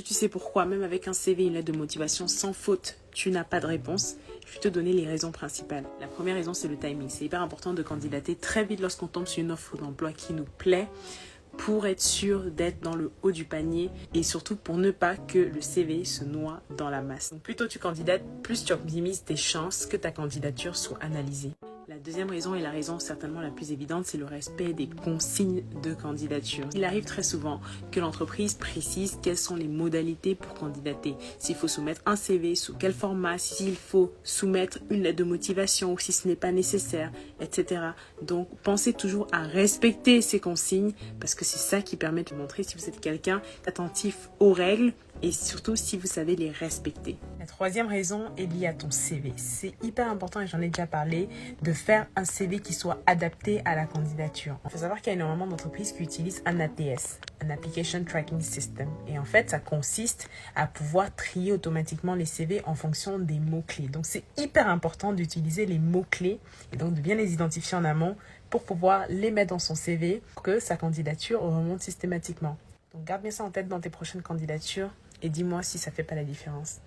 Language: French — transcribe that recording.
tu sais pourquoi, même avec un CV, une lettre de motivation sans faute, tu n'as pas de réponse? Je vais te donner les raisons principales. La première raison, c'est le timing. C'est hyper important de candidater très vite lorsqu'on tombe sur une offre d'emploi qui nous plaît, pour être sûr d'être dans le haut du panier et surtout pour ne pas que le CV se noie dans la masse. Donc plus tôt tu candidates, plus tu optimises tes chances que ta candidature soit analysée. La deuxième raison, et la raison certainement la plus évidente, c'est le respect des consignes de candidature. Il arrive très souvent que l'entreprise précise quelles sont les modalités pour candidater. S'il faut soumettre un CV, sous quel format, s'il faut soumettre une lettre de motivation ou si ce n'est pas nécessaire, etc. Donc pensez toujours à respecter ces consignes parce que c'est ça qui permet de montrer si vous êtes quelqu'un attentif aux règles et surtout si vous savez les respecter. La troisième raison est liée à ton CV. C'est hyper important, et j'en ai déjà parlé, de faire un CV qui soit adapté à la candidature. Il faut savoir qu'il y a énormément d'entreprises qui utilisent un ATS, un Application Tracking System. Et en fait, ça consiste à pouvoir trier automatiquement les CV en fonction des mots-clés. Donc, c'est hyper important d'utiliser les mots-clés et donc de bien les identifier en amont pour pouvoir les mettre dans son CV pour que sa candidature remonte systématiquement. Donc, garde bien ça en tête dans tes prochaines candidatures et dis-moi si ça ne fait pas la différence.